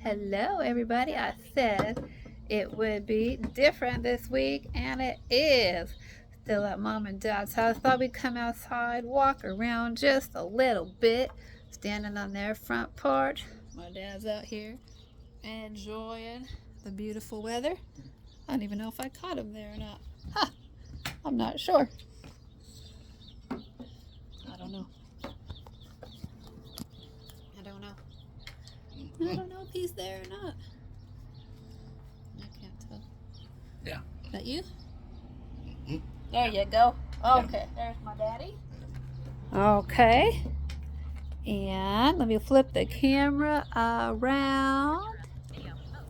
Hello, everybody. I said it would be different this week, and it is. Still at mom and dad's house. Thought we'd come outside, walk around just a little bit, standing on their front porch. My dad's out here enjoying the beautiful weather. I don't even know if I caught him there or not. Huh, I'm not sure. I don't know. I don't know. I don't know if he's there or not. I can't tell. Yeah. Is that you? Mhm. There you go. Okay, there's my daddy. Okay. And let me flip the camera around.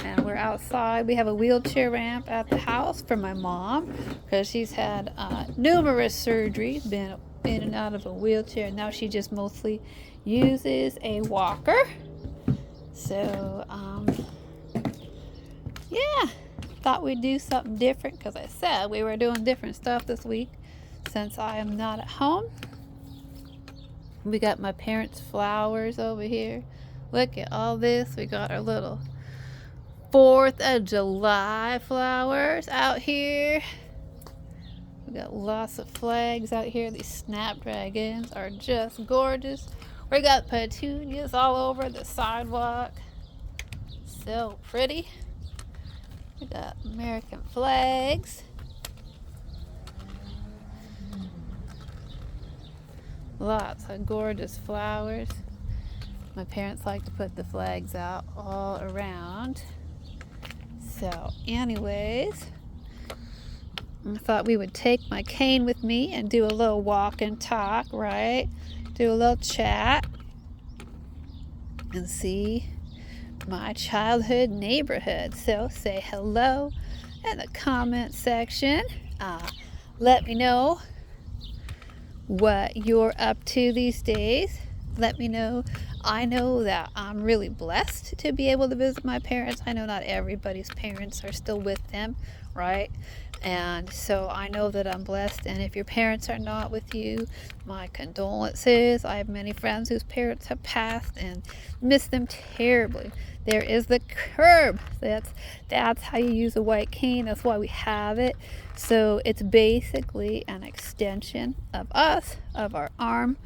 And we're outside. We have a wheelchair ramp at the house for my mom because she's had numerous surgeries, been in and out of a wheelchair. Now she just mostly uses a walker. So, yeah, thought we'd do something different because I said we were doing different stuff this week since I am not at home. We got my parents' flowers over here. Look at all this. We got our little 4th of July flowers out here. We got lots of flags out here. These snapdragons are just gorgeous. We got petunias all over the sidewalk. So pretty. We got American flags. Lots of gorgeous flowers. My parents like to put the flags out all around. So, anyways, I thought we would take my cane with me and do a little walk and talk, right? Do a little chat and see my childhood neighborhood. So, say hello in the comment section. Let me know what you're up to these days. Let me know. I know that I'm really blessed to be able to visit my parents. I know not everybody's parents are still with them, right? And so I know that I'm blessed. And if your parents are not with you, my condolences. I have many friends whose parents have passed and miss them terribly. There is the curb. That's how you use a white cane. That's why we have it. So it's basically an extension of us, of our arm.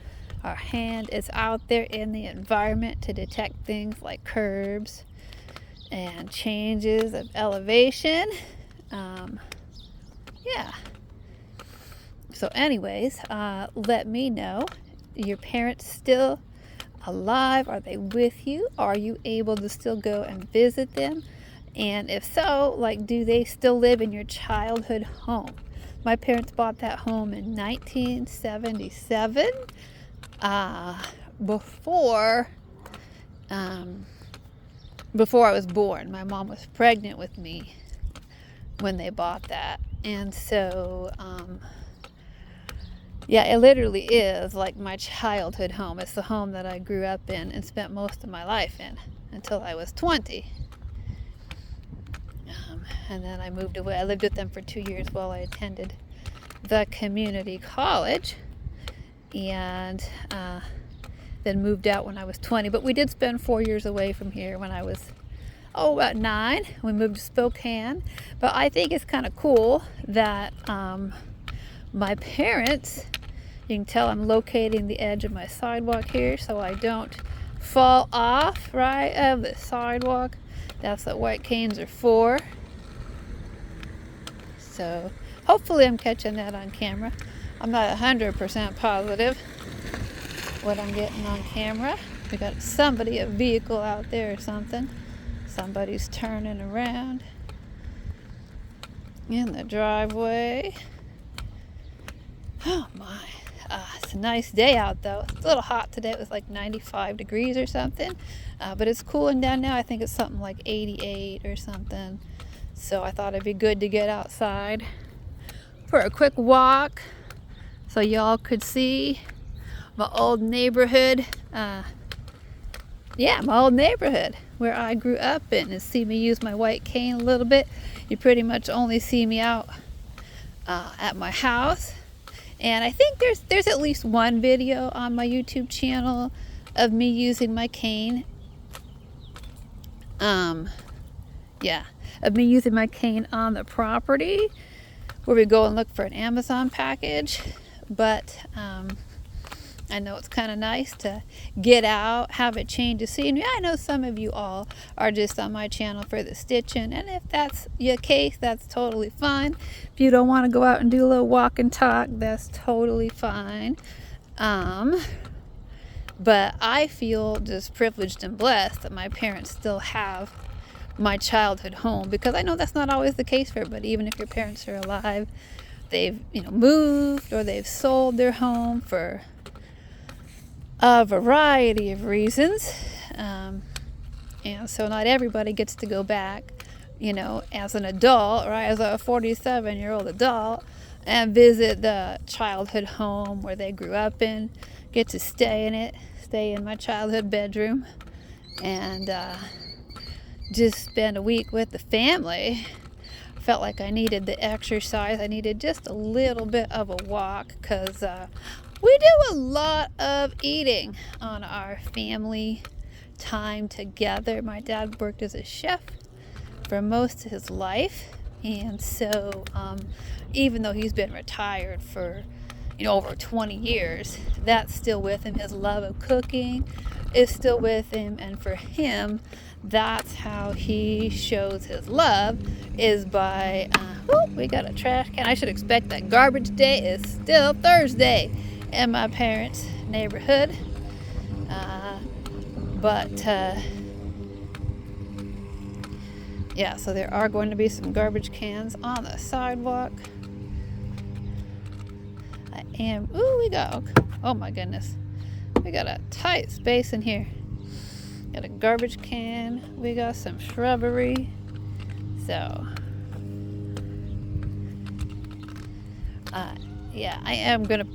Our hand is out there in the environment to detect things like curbs and changes of elevation. Yeah. So anyways, let me know. Your parents still alive? Are they with you? Are you able to still go and visit them? And if so, like, do they still live in your childhood home? My parents bought that home in 1977, before before I was born. My mom was pregnant with me when they bought that. And so, yeah, it literally is like my childhood home. It's the home that I grew up in and spent most of my life in until I was 20. And then I moved away. I lived with them for 2 years while I attended the community college, and then moved out when I was 20. But we did spend 4 years away from here when I was, about 9. We moved to Spokane. But I think it's kind of cool that my parents, you can tell I'm locating the edge of my sidewalk here so I don't fall off, right, of the sidewalk. That's what white canes are for. So hopefully I'm catching that on camera. I'm not 100% positive what I'm getting on camera. We got a vehicle out there or something. Somebody's turning around in the driveway. Oh my. It's a nice day out though. It's a little hot today. It was like 95 degrees or something. But it's cooling down now. I think it's something like 88 or something. So I thought it'd be good to get outside for a quick walk so y'all could see my old neighborhood. My old neighborhood where I grew up in, and see me use my white cane a little bit. You pretty much only see me out at my house. And I think there's at least one video on my YouTube channel of me using my cane. Yeah, of me using my cane on the property where we go and look for an Amazon package. But I know it's kind of nice to get out, have a change of scenery. I know some of you all are just on my channel for the stitching, and if that's your case, that's totally fine. If you don't want to go out and do a little walk and talk, that's totally fine. But I feel just privileged and blessed that my parents still have my childhood home, because I know that's not always the case for everybody. Even if your parents are alive, they've moved or they've sold their home for a variety of reasons, and so not everybody gets to go back, as an adult, or as a 47-year-old adult, and visit the childhood home where they grew up in, get to stay in my childhood bedroom, and just spend a week with the family. Felt like I needed the exercise. I needed just a little bit of a walk, because we do a lot of eating on our family time together. My dad worked as a chef for most of his life, and so even though he's been retired for over 20 years, that's still with him. His love of cooking is still with him, and for him, that's how he shows his love, is by we got a trash can. I should expect that. Garbage day is still Thursday in my parents' neighborhood, yeah, so there are going to be some garbage cans on the sidewalk. Oh my goodness, we got a tight space in here. Got a garbage can, we got some shrubbery, so yeah, I am gonna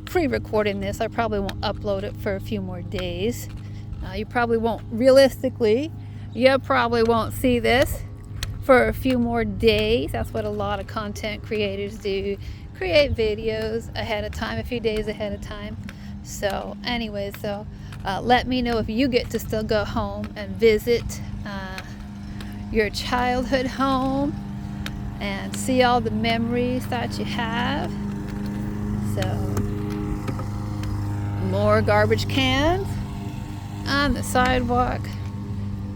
pre-recording this. I probably won't upload it for a few more days. You probably won't see this for a few more days. That's what a lot of content creators do, create videos ahead of time, a few days ahead of time. So anyways, let me know if you get to still go home and visit your childhood home and see all the memories that you have. So more garbage cans on the sidewalk.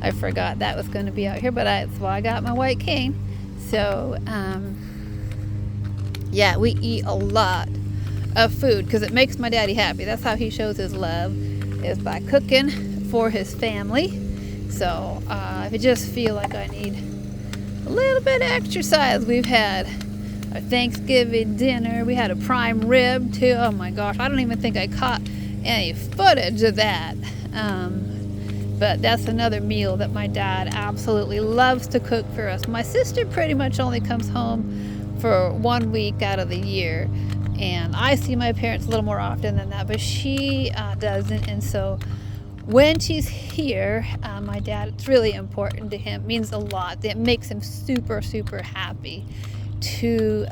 I forgot that was going to be out here, but that's why I got my white cane. So yeah, we eat a lot of food because it makes my daddy happy. That's how he shows his love, is by cooking for his family. So if you just feel like I need a little bit of exercise, we've had our Thanksgiving dinner. We had a prime rib too. Oh my gosh, I don't even think I caught any footage of that. But that's another meal that my dad absolutely loves to cook for us. My sister pretty much only comes home for 1 week out of the year, and I see my parents a little more often than that, but she doesn't. And so when she's here, my dad, it's really important to him, means a lot. It makes him super, super happy to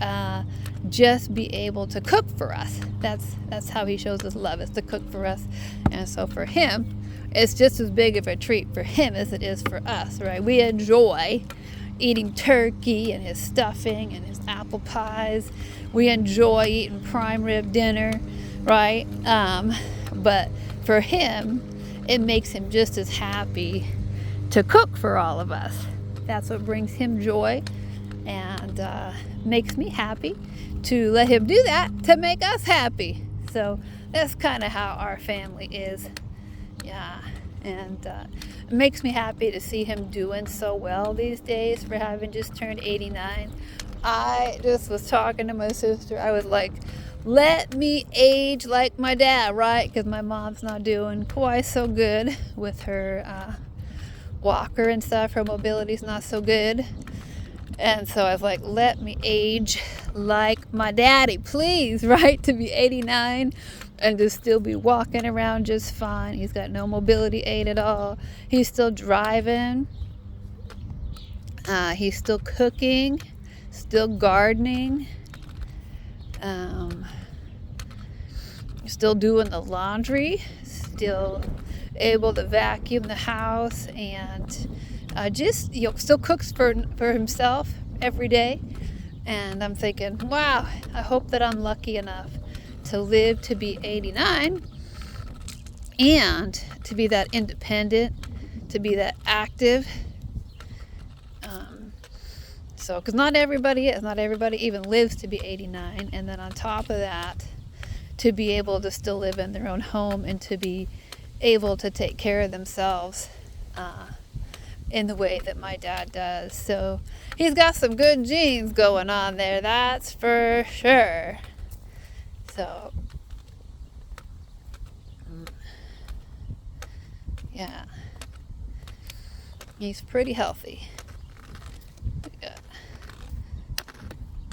just be able to cook for us. That's how he shows his love, is to cook for us. And so for him, it's just as big of a treat for him as it is for us, right? We enjoy eating turkey and his stuffing and his apple pies. We enjoy eating prime rib dinner, right? But for him, it makes him just as happy to cook for all of us. That's what brings him joy, and makes me happy to let him do that to make us happy. So that's kind of how our family is. Yeah, and it makes me happy to see him doing so well these days for having just turned 89. I just was talking to my sister. I was like, let me age like my dad, right? Because my mom's not doing quite so good with her walker and stuff. Her mobility's not so good. And so I was like, let me age like my daddy, please, right? To be 89 and to still be walking around just fine. He's got no mobility aid at all. He's still driving. He's still cooking, still gardening, still doing the laundry, still able to vacuum the house and just still cooks for himself every day. And I'm thinking, wow, I hope that I'm lucky enough to live to be 89 and to be that independent, to be that active. Because not everybody even lives to be 89. And then on top of that, to be able to still live in their own home and to be able to take care of themselves in the way that my dad does. So he's got some good genes going on there, that's for sure. So yeah, he's pretty healthy. We got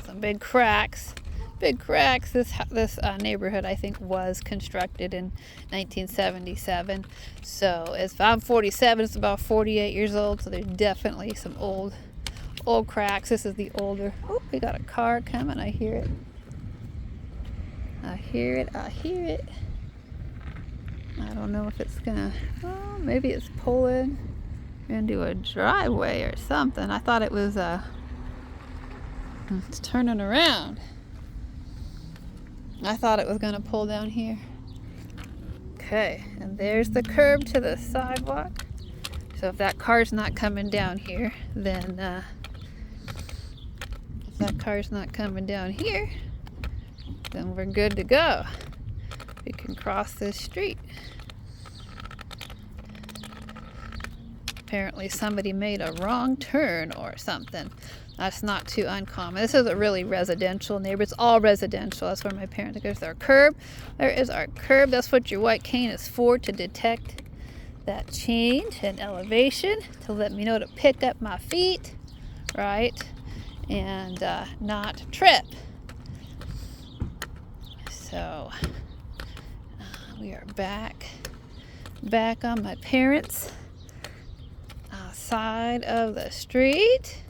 some big cracks. This neighborhood, I think, was constructed in 1977. So if I'm 47, it's about 48 years old. So there's definitely some old cracks. This is the older. Oh, we got a car coming. I hear it. I hear it. I don't know if it's gonna. Oh, maybe it's pulling into a driveway or something. I thought it was it's turning around. I thought it was going to pull down here. Okay, and there's the curb to the sidewalk. So if that car's not coming down here, then then we're good to go. We can cross this street. Apparently somebody made a wrong turn or something. That's not too uncommon. This is a really residential neighborhood. It's all residential. That's where my parents. There's our curb. There is our curb. That's what your white cane is for, to detect that change in elevation, to let me know to pick up my feet, right, and not trip. So we are back on my parents' side of the street.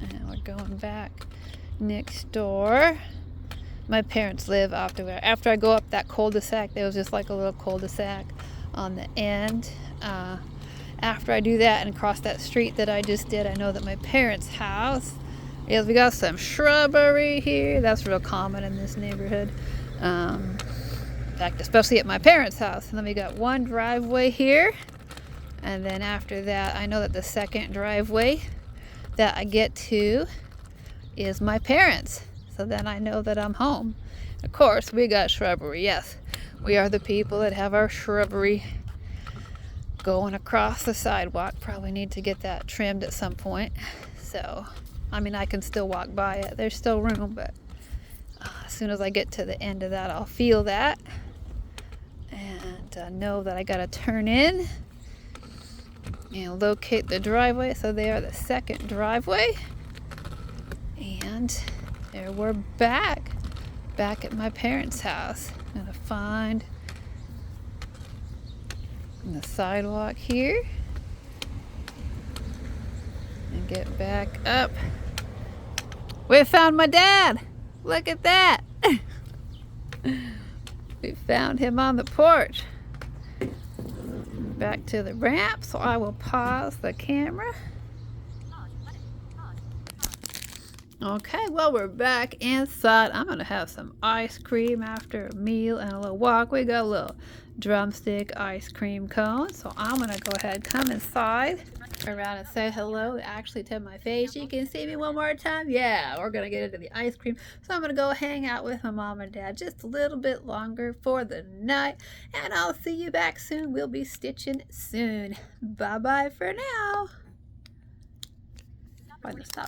And we're going back next door. My parents live after I go up that cul-de-sac. There was just like a little cul-de-sac on the end. After I do that and cross that street that I just did, I know that my parents' house is. We got some shrubbery here. That's real common in this neighborhood. In fact, especially at my parents' house. And then we got one driveway here. And then after that, I know that the second driveway that I get to is my parents. So then I know that I'm home. Of course, we got shrubbery. Yes, we are the people that have our shrubbery going across the sidewalk. Probably need to get that trimmed at some point. So, I mean, I can still walk by it. There's still room, but as soon as I get to the end of that, I'll feel that. And know that I gotta turn in and locate the driveway. So they are the second driveway. And there we're back at my parents' house. I'm gonna find the sidewalk here and get back up. We found my dad. Look at that. We found him on the porch. Back to the ramp, so I will pause the camera. Okay, well, we're back inside. I'm gonna have some ice cream after a meal and a little walk. We got a little drumstick ice cream cone, so I'm gonna go ahead and come inside around and say hello actually to my face. You can see me one more time. Yeah, we're gonna get into the ice cream, so I'm gonna go hang out with my mom and dad just a little bit longer for the night, and I'll see you back soon. We'll be stitching soon. Bye bye for now. Find the stop.